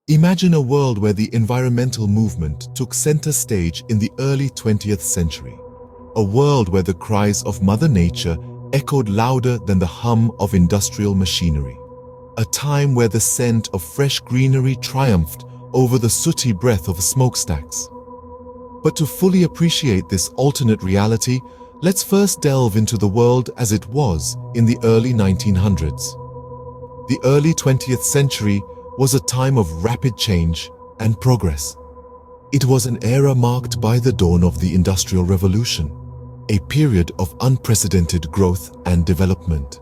Imagine a world where the environmental movement took center stage in the early 20th century. A world where the cries of Mother Nature echoed louder than the hum of industrial machinery. A time where the scent of fresh greenery triumphed over the sooty breath of smokestacks. But to fully appreciate this alternate reality, let's first delve into the world as it was in the early 1900s. The early 20th century was a time of rapid change and progress. It was an era marked by the dawn of the Industrial Revolution, a period of unprecedented growth and development.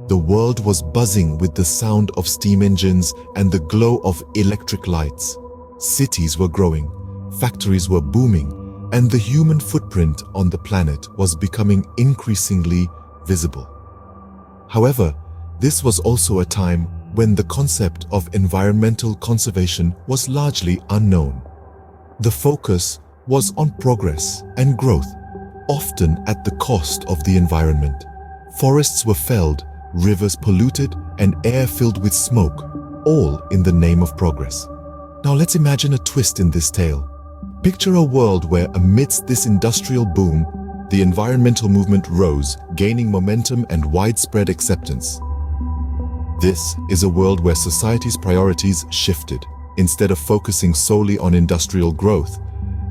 The world was buzzing with the sound of steam engines and the glow of electric lights. Cities were growing, factories were booming, and the human footprint on the planet was becoming increasingly visible. However, this was also a time when the concept of environmental conservation was largely unknown. The focus was on progress and growth, often at the cost of the environment. Forests were felled, rivers polluted, and air filled with smoke, all in the name of progress. Now let's imagine a twist in this tale. Picture a world where, amidst this industrial boom, the environmental movement rose, gaining momentum and widespread acceptance. This is a world where society's priorities shifted. Instead of focusing solely on industrial growth,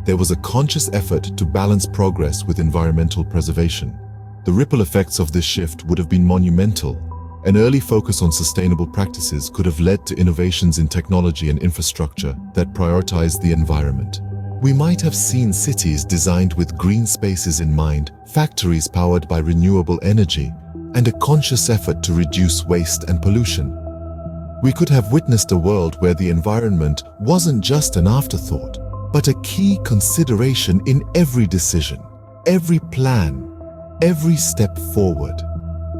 there was a conscious effort to balance progress with environmental preservation. The ripple effects of this shift would have been monumental. An early focus on sustainable practices could have led to innovations in technology and infrastructure that prioritized the environment. We might have seen cities designed with green spaces in mind, factories powered by renewable energy, and a conscious effort to reduce waste and pollution. We could have witnessed a world where the environment wasn't just an afterthought, but a key consideration in every decision, every plan, every step forward.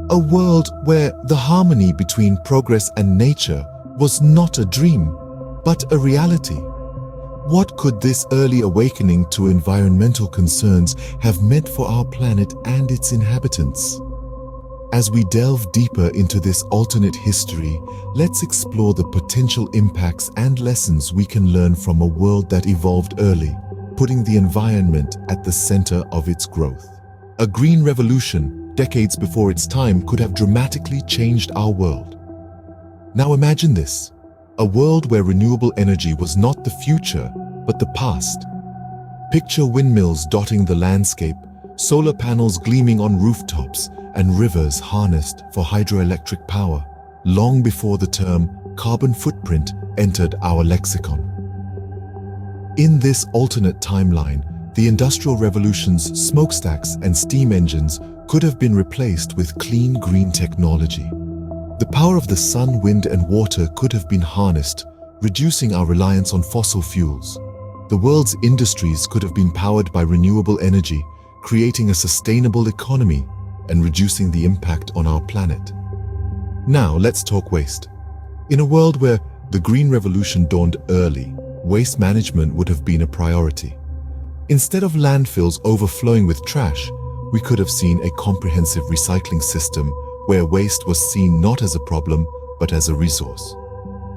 A world where the harmony between progress and nature was not a dream, but a reality. What could this early awakening to environmental concerns have meant for our planet and its inhabitants? As we delve deeper into this alternate history, let's explore the potential impacts and lessons we can learn from a world that evolved early, putting the environment at the center of its growth. A green revolution, decades before its time, could have dramatically changed our world. Now imagine this, a world where renewable energy was not the future, but the past. Picture windmills dotting the landscape, solar panels gleaming on rooftops, and rivers harnessed for hydroelectric power, long before the term carbon footprint entered our lexicon. In this alternate timeline, the Industrial Revolution's smokestacks and steam engines could have been replaced with clean green technology. The power of the sun, wind, and water could have been harnessed, reducing our reliance on fossil fuels. The world's industries could have been powered by renewable energy, creating a sustainable economy and reducing the impact on our planet. Now let's talk waste. In a world where the Green Revolution dawned early, waste management would have been a priority. Instead of landfills overflowing with trash, we could have seen a comprehensive recycling system where waste was seen not as a problem, but as a resource.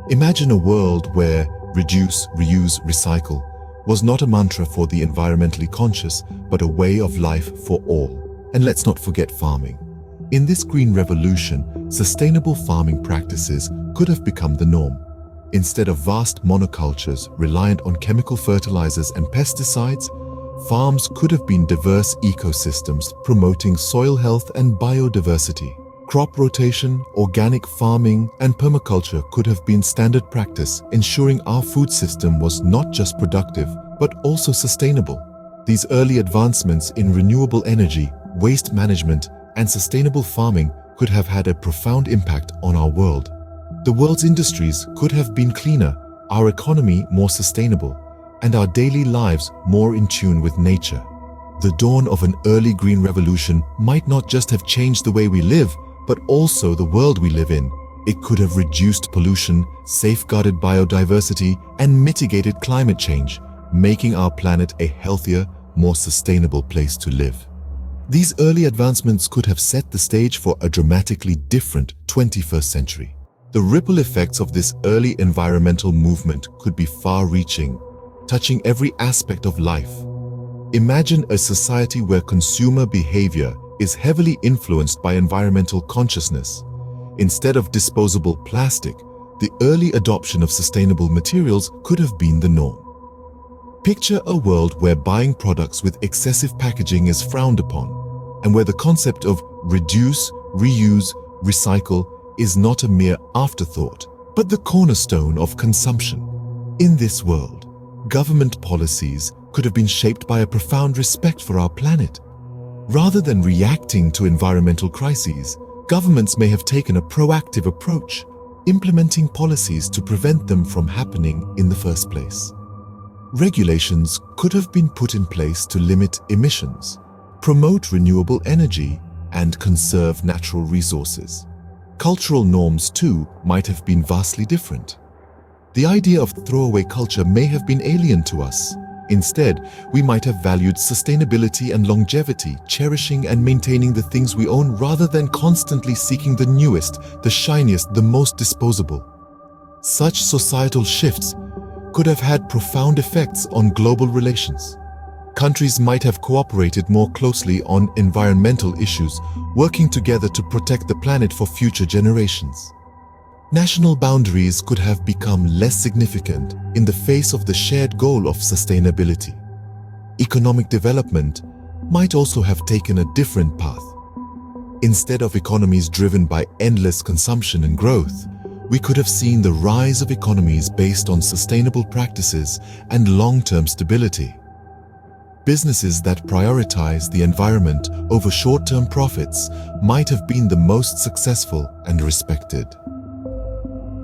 Imagine a world where reduce, reuse, recycle was not a mantra for the environmentally conscious, but a way of life for all. And let's not forget farming. In this green revolution, sustainable farming practices could have become the norm. Instead of vast monocultures reliant on chemical fertilizers and pesticides, farms could have been diverse ecosystems promoting soil health and biodiversity. Crop rotation, organic farming, and permaculture could have been standard practice, ensuring our food system was not just productive, but also sustainable. These early advancements in renewable energy, waste management, and sustainable farming could have had a profound impact on our world. The world's industries could have been cleaner, our economy more sustainable, and our daily lives more in tune with nature. The dawn of an early green revolution might not just have changed the way we live, but also the world we live in. It could have reduced pollution, safeguarded biodiversity, and mitigated climate change, making our planet a healthier, more sustainable place to live. These early advancements could have set the stage for a dramatically different 21st century. The ripple effects of this early environmental movement could be far-reaching, touching every aspect of life. Imagine a society where consumer behavior is heavily influenced by environmental consciousness. Instead of disposable plastic, the early adoption of sustainable materials could have been the norm. Picture a world where buying products with excessive packaging is frowned upon, and where the concept of reduce, reuse, recycle is not a mere afterthought, but the cornerstone of consumption. In this world, government policies could have been shaped by a profound respect for our planet. Rather than reacting to environmental crises, governments may have taken a proactive approach, implementing policies to prevent them from happening in the first place. Regulations could have been put in place to limit emissions, promote renewable energy, and conserve natural resources. Cultural norms, too, might have been vastly different. The idea of throwaway culture may have been alien to us. Instead, we might have valued sustainability and longevity, cherishing and maintaining the things we own rather than constantly seeking the newest, the shiniest, the most disposable. Such societal shifts could have had profound effects on global relations. Countries might have cooperated more closely on environmental issues, working together to protect the planet for future generations. National boundaries could have become less significant in the face of the shared goal of sustainability. Economic development might also have taken a different path. Instead of economies driven by endless consumption and growth, we could have seen the rise of economies based on sustainable practices and long-term stability. Businesses that prioritize the environment over short-term profits might have been the most successful and respected.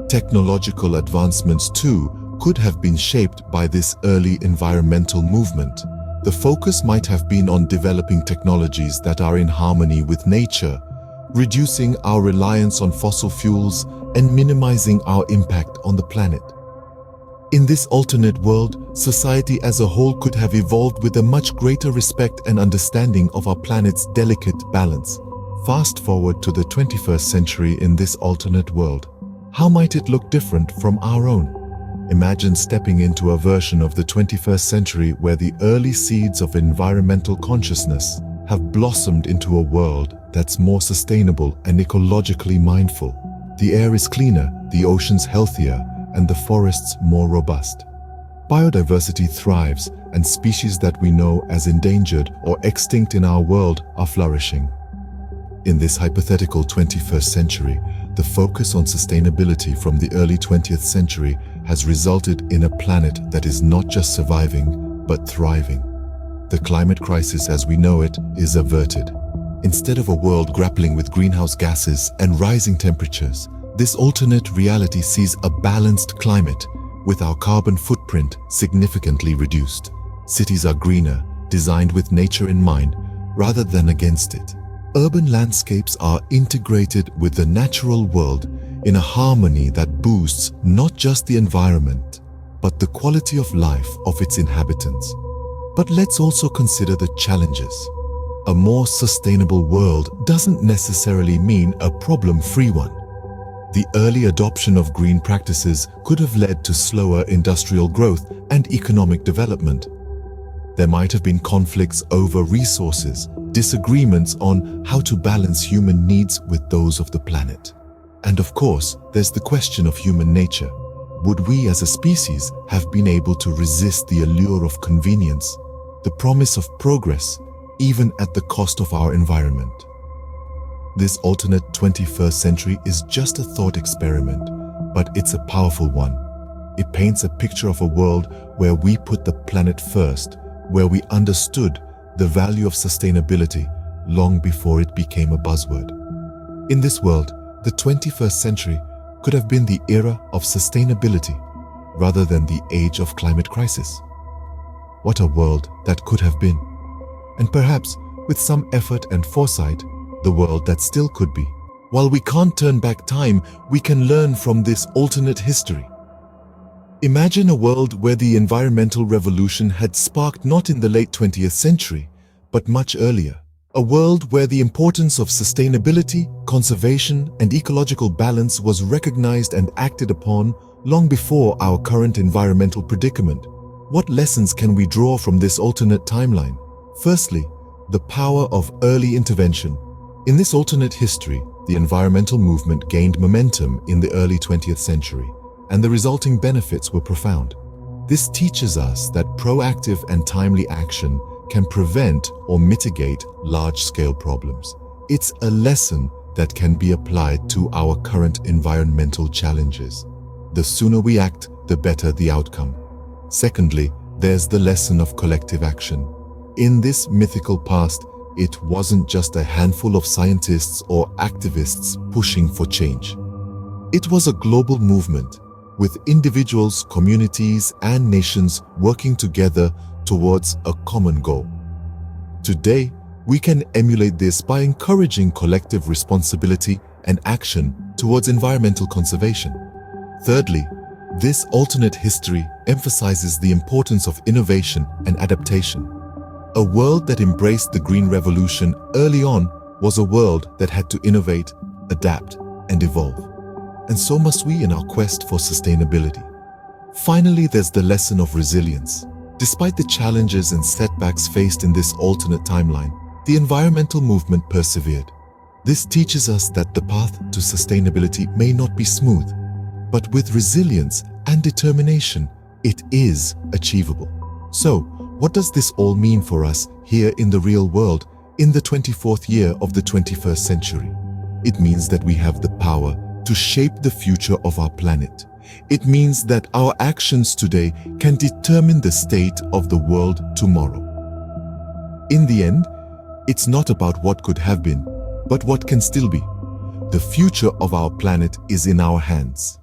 Technological advancements, too, could have been shaped by this early environmental movement. The focus might have been on developing technologies that are in harmony with nature, reducing our reliance on fossil fuels and minimizing our impact on the planet. In this alternate world, society as a whole could have evolved with a much greater respect and understanding of our planet's delicate balance. Fast forward to the 21st century in this alternate world. How might it look different from our own? Imagine stepping into a version of the 21st century where the early seeds of environmental consciousness have blossomed into a world that's more sustainable and ecologically mindful. The air is cleaner, the oceans healthier, and the forests more robust. Biodiversity thrives, and species that we know as endangered or extinct in our world are flourishing. In this hypothetical 21st century, the focus on sustainability from the early 20th century has resulted in a planet that is not just surviving, but thriving. The climate crisis as we know it is averted. Instead of a world grappling with greenhouse gases and rising temperatures, this alternate reality sees a balanced climate, with our carbon footprint significantly reduced. Cities are greener, designed with nature in mind, rather than against it. Urban landscapes are integrated with the natural world in a harmony that boosts not just the environment, but the quality of life of its inhabitants. But let's also consider the challenges. A more sustainable world doesn't necessarily mean a problem-free one. The early adoption of green practices could have led to slower industrial growth and economic development. There might have been conflicts over resources, disagreements on how to balance human needs with those of the planet. And of course, there's the question of human nature. Would we as a species have been able to resist the allure of convenience, the promise of progress, even at the cost of our environment? This alternate 21st century is just a thought experiment, but it's a powerful one. It paints a picture of a world where we put the planet first, where we understood the value of sustainability long before it became a buzzword. In this world, the 21st century could have been the era of sustainability rather than the age of climate crisis. What a world that could have been. And perhaps, with some effort and foresight, the world that still could be. While we can't turn back time, we can learn from this alternate history. Imagine a world where the environmental revolution had sparked not in the late 20th century, but much earlier. A world where the importance of sustainability, conservation, and ecological balance was recognized and acted upon long before our current environmental predicament. What lessons can we draw from this alternate timeline? Firstly, the power of early intervention. In this alternate history, the environmental movement gained momentum in the early 20th century, and the resulting benefits were profound. This teaches us that proactive and timely action can prevent or mitigate large-scale problems. It's a lesson that can be applied to our current environmental challenges. The sooner we act, the better the outcome. Secondly, there's the lesson of collective action. In this mythical past, it wasn't just a handful of scientists or activists pushing for change. It was a global movement, with individuals, communities, and nations working together towards a common goal. Today, we can emulate this by encouraging collective responsibility and action towards environmental conservation. Thirdly, this alternate history emphasizes the importance of innovation and adaptation. A world that embraced the Green Revolution early on was a world that had to innovate, adapt, and evolve. And so must we in our quest for sustainability. Finally, there's the lesson of resilience. Despite the challenges and setbacks faced in this alternate timeline, the environmental movement persevered. This teaches us that the path to sustainability may not be smooth, but with resilience and determination, it is achievable. So, what does this all mean for us here in the real world in the 24th year of the 21st century? It means that we have the power to shape the future of our planet. It means that our actions today can determine the state of the world tomorrow. In the end, it's not about what could have been, but what can still be. The future of our planet is in our hands.